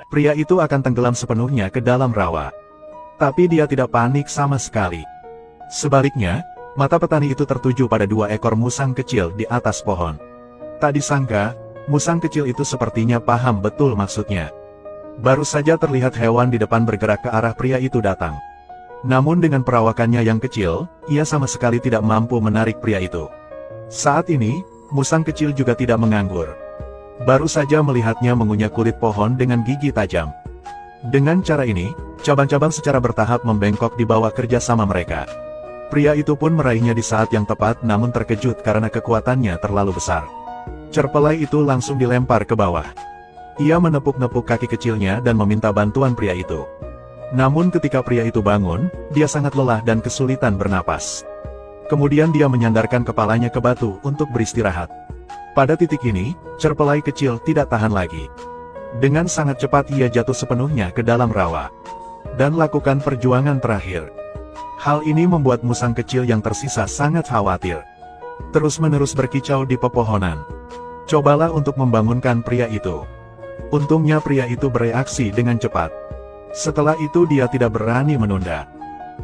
pria itu akan tenggelam sepenuhnya ke dalam rawa. Tapi dia tidak panik sama sekali. Sebaliknya, mata petani itu tertuju pada dua ekor musang kecil di atas pohon. Tak disangka, musang kecil itu sepertinya paham betul maksudnya. Baru saja terlihat hewan di depan bergerak ke arah pria itu datang. Namun dengan perawakannya yang kecil, ia sama sekali tidak mampu menarik pria itu. Saat ini, musang kecil juga tidak menganggur. Baru saja melihatnya mengunyah kulit pohon dengan gigi tajam. Dengan cara ini, cabang-cabang secara bertahap membengkok di bawah kerjasama mereka. Pria itu pun meraihnya di saat yang tepat namun terkejut karena kekuatannya terlalu besar. Cerpelai itu langsung dilempar ke bawah. Ia menepuk-nepuk kaki kecilnya dan meminta bantuan pria itu. Namun ketika pria itu bangun, dia sangat lelah dan kesulitan bernapas. Kemudian dia menyandarkan kepalanya ke batu untuk beristirahat. Pada titik ini, cerpelai kecil tidak tahan lagi. Dengan sangat cepat ia jatuh sepenuhnya ke dalam rawa. Dan lakukan perjuangan terakhir. Hal ini membuat musang kecil yang tersisa sangat khawatir. Terus-menerus berkicau di pepohonan. Cobalah untuk membangunkan pria itu. Untungnya pria itu bereaksi dengan cepat. Setelah itu dia tidak berani menunda.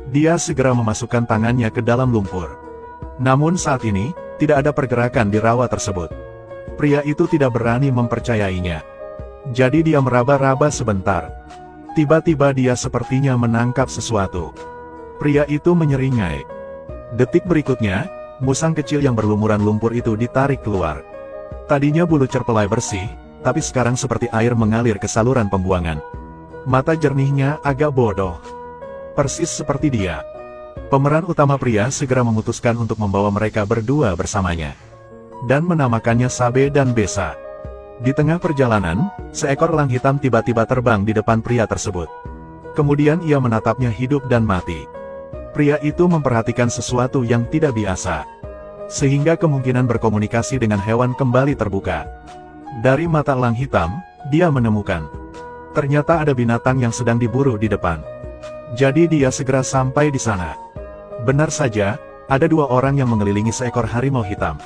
Dia segera memasukkan tangannya ke dalam lumpur. Namun saat ini, tidak ada pergerakan di rawa tersebut. Pria itu tidak berani mempercayainya. Jadi dia meraba-raba sebentar. Tiba-tiba dia sepertinya menangkap sesuatu. Pria itu menyeringai. Detik berikutnya, musang kecil yang berlumuran lumpur itu ditarik keluar. Tadinya bulu cerpelai bersih, tapi sekarang seperti air mengalir ke saluran pembuangan. Mata jernihnya agak bodoh. Persis seperti dia. Pemeran utama pria segera memutuskan untuk membawa mereka berdua bersamanya. Dan menamakannya Sabe dan Besa. Di tengah perjalanan, seekor elang hitam tiba-tiba terbang di depan pria tersebut. Kemudian ia menatapnya hidup dan mati. Pria itu memperhatikan sesuatu yang tidak biasa. Sehingga kemungkinan berkomunikasi dengan hewan kembali terbuka. Dari mata elang hitam, dia menemukan. Ternyata ada binatang yang sedang diburu di depan. Jadi dia segera sampai di sana. Benar saja, ada dua orang yang mengelilingi seekor harimau hitam.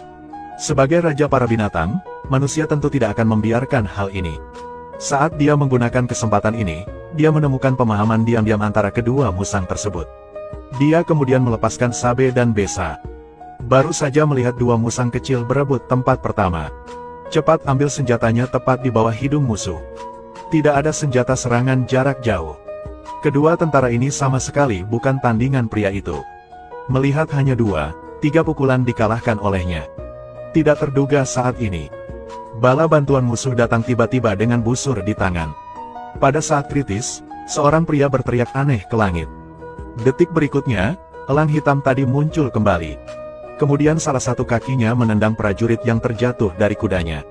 Sebagai raja para binatang, manusia tentu tidak akan membiarkan hal ini. Saat dia menggunakan kesempatan ini, dia menemukan pemahaman diam-diam antara kedua musang tersebut. Dia kemudian melepaskan Sabe dan Besa. Baru saja melihat dua musang kecil berebut tempat pertama. Cepat ambil senjatanya tepat di bawah hidung musuh. Tidak ada senjata serangan jarak jauh. Kedua tentara ini sama sekali bukan tandingan pria itu. Melihat hanya 2-3 pukulan dikalahkan olehnya. Tidak terduga saat ini, bala bantuan musuh datang tiba-tiba dengan busur di tangan. Pada saat kritis, seorang pria berteriak aneh ke langit. Detik berikutnya, elang hitam tadi muncul kembali. Kemudian salah satu kakinya menendang prajurit yang terjatuh dari kudanya.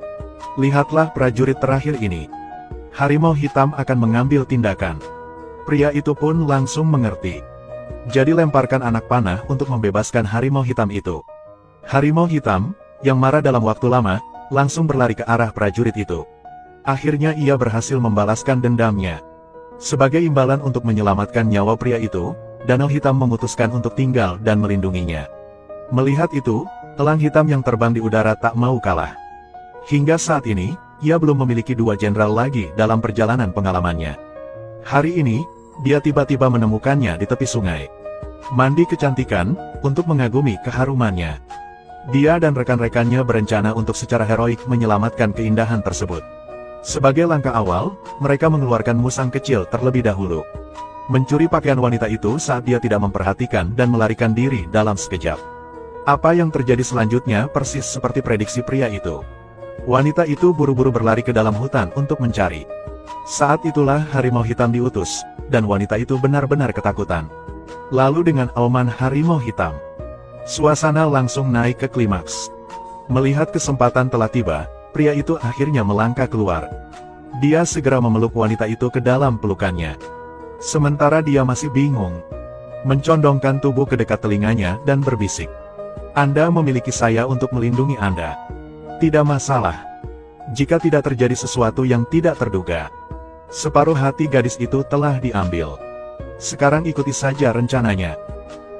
Lihatlah prajurit terakhir ini. Harimau hitam akan mengambil tindakan. Pria itu pun langsung mengerti. Jadi lemparkan anak panah untuk membebaskan harimau hitam itu. Harimau hitam, yang marah dalam waktu lama, langsung berlari ke arah prajurit itu. Akhirnya ia berhasil membalaskan dendamnya. Sebagai imbalan untuk menyelamatkan nyawa pria itu, Danau Hitam memutuskan untuk tinggal dan melindunginya. Melihat itu, elang hitam yang terbang di udara tak mau kalah. Hingga saat ini, ia belum memiliki 2 jenderal lagi dalam perjalanan pengalamannya. Hari ini, dia tiba-tiba menemukannya di tepi sungai. Mandi kecantikan, untuk mengagumi keharumannya. Dia dan rekan-rekannya berencana untuk secara heroik menyelamatkan keindahan tersebut. Sebagai langkah awal, mereka mengeluarkan musang kecil terlebih dahulu. Mencuri pakaian wanita itu saat dia tidak memperhatikan dan melarikan diri dalam sekejap. Apa yang terjadi selanjutnya persis seperti prediksi pria itu. Wanita itu buru-buru berlari ke dalam hutan untuk mencari. Saat itulah harimau hitam diutus, dan wanita itu benar-benar ketakutan. Lalu dengan auman harimau hitam, suasana langsung naik ke klimaks. Melihat kesempatan telah tiba, pria itu akhirnya melangkah keluar. Dia segera memeluk wanita itu ke dalam pelukannya. Sementara dia masih bingung, mencondongkan tubuh ke dekat telinganya dan berbisik. Anda memiliki saya untuk melindungi Anda. Tidak masalah. Jika tidak terjadi sesuatu yang tidak terduga. Separuh hati gadis itu telah diambil. Sekarang ikuti saja rencananya.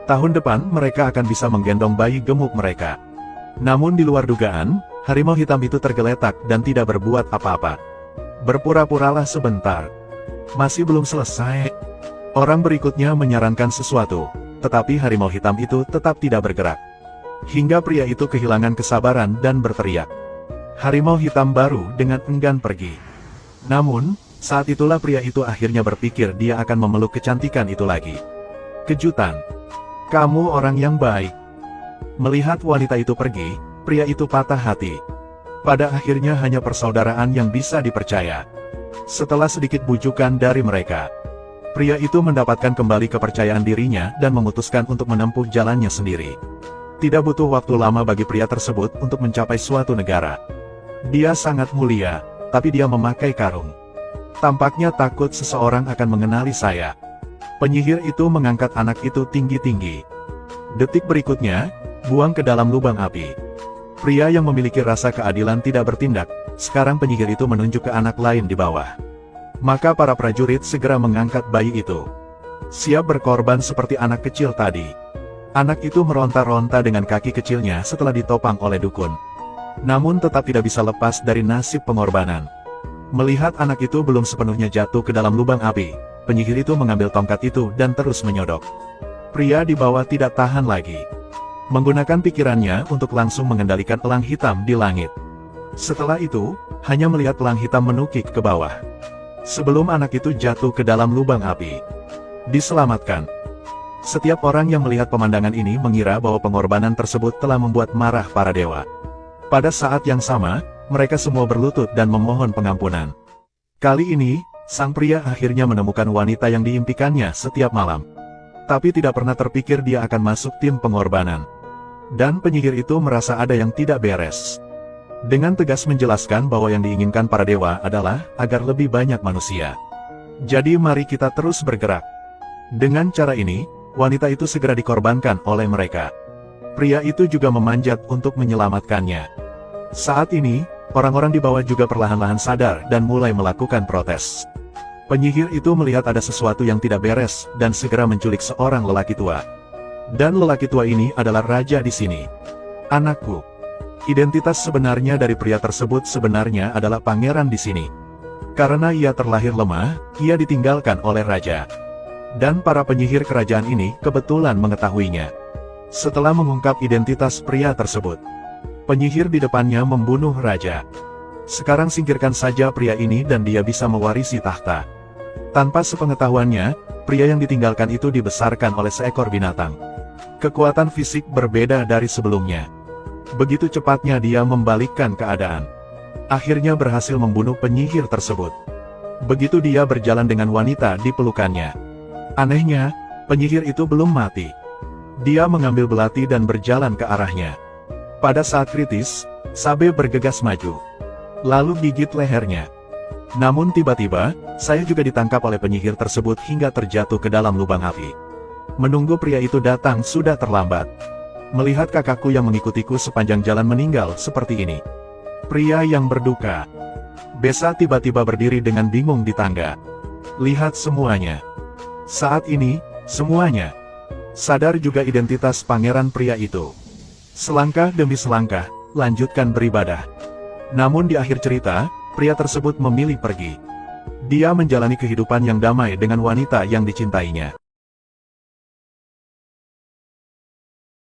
Tahun depan mereka akan bisa menggendong bayi gemuk mereka. Namun di luar dugaan, harimau hitam itu tergeletak dan tidak berbuat apa-apa. Berpura-puralah sebentar. Masih belum selesai. Orang berikutnya menyarankan sesuatu, tetapi harimau hitam itu tetap tidak bergerak. Hingga pria itu kehilangan kesabaran dan berteriak. Harimau hitam baru dengan enggan pergi. Namun, saat itulah pria itu akhirnya berpikir dia akan memeluk kecantikan itu lagi. Kejutan. Kamu orang yang baik. Melihat wanita itu pergi, pria itu patah hati. Pada akhirnya hanya persaudaraan yang bisa dipercaya. Setelah sedikit bujukan dari mereka, pria itu mendapatkan kembali kepercayaan dirinya dan memutuskan untuk menempuh jalannya sendiri. Tidak butuh waktu lama bagi pria tersebut untuk mencapai suatu negara. Dia sangat mulia, tapi dia memakai karung. Tampaknya takut seseorang akan mengenali saya. Penyihir itu mengangkat anak itu tinggi-tinggi. Detik berikutnya, buang ke dalam lubang api. Pria yang memiliki rasa keadilan tidak bertindak, sekarang penyihir itu menunjuk ke anak lain di bawah. Maka para prajurit segera mengangkat bayi itu. Siap berkorban seperti anak kecil tadi. Anak itu meronta-ronta dengan kaki kecilnya setelah ditopang oleh dukun. Namun tetap tidak bisa lepas dari nasib pengorbanan. Melihat anak itu belum sepenuhnya jatuh ke dalam lubang api, penyihir itu mengambil tongkat itu dan terus menyodok. Pria di bawah tidak tahan lagi. Menggunakan pikirannya untuk langsung mengendalikan elang hitam di langit. Setelah itu, hanya melihat elang hitam menukik ke bawah. Sebelum anak itu jatuh ke dalam lubang api. Diselamatkan. Setiap orang yang melihat pemandangan ini mengira bahwa pengorbanan tersebut telah membuat marah para dewa. Pada saat yang sama, mereka semua berlutut dan memohon pengampunan. Kali ini, sang pria akhirnya menemukan wanita yang diimpikannya setiap malam. Tapi tidak pernah terpikir dia akan masuk tim pengorbanan. Dan penyihir itu merasa ada yang tidak beres. Dengan tegas menjelaskan bahwa yang diinginkan para dewa adalah agar lebih banyak manusia. Jadi mari kita terus bergerak. Dengan cara ini, wanita itu segera dikorbankan oleh mereka. Pria itu juga memanjat untuk menyelamatkannya. Saat ini, orang-orang di bawah juga perlahan-lahan sadar dan mulai melakukan protes. Penyihir itu melihat ada sesuatu yang tidak beres dan segera menculik seorang lelaki tua. Dan lelaki tua ini adalah raja di sini. Anakku. Identitas sebenarnya dari pria tersebut sebenarnya adalah pangeran di sini. Karena ia terlahir lemah, ia ditinggalkan oleh raja. Dan para penyihir kerajaan ini kebetulan mengetahuinya. Setelah mengungkap identitas pria tersebut, penyihir di depannya membunuh raja. Sekarang singkirkan saja pria ini dan dia bisa mewarisi tahta. Tanpa sepengetahuannya, pria yang ditinggalkan itu dibesarkan oleh seekor binatang. Kekuatan fisik berbeda dari sebelumnya. Begitu cepatnya dia membalikkan keadaan. Akhirnya berhasil membunuh penyihir tersebut. Begitu dia berjalan dengan wanita di pelukannya. Anehnya, penyihir itu belum mati. Dia mengambil belati dan berjalan ke arahnya. Pada saat kritis, Sabe bergegas maju. Lalu gigit lehernya. Namun tiba-tiba, saya juga ditangkap oleh penyihir tersebut hingga terjatuh ke dalam lubang api. Menunggu pria itu datang sudah terlambat. Melihat kakakku yang mengikutiku sepanjang jalan meninggal seperti ini. Pria yang berduka. Besa tiba-tiba berdiri dengan bingung di tangga. Lihat semuanya. Saat ini, semuanya sadar juga identitas pangeran pria itu. Selangkah demi selangkah, lanjutkan beribadah. Namun di akhir cerita, pria tersebut memilih pergi. Dia menjalani kehidupan yang damai dengan wanita yang dicintainya.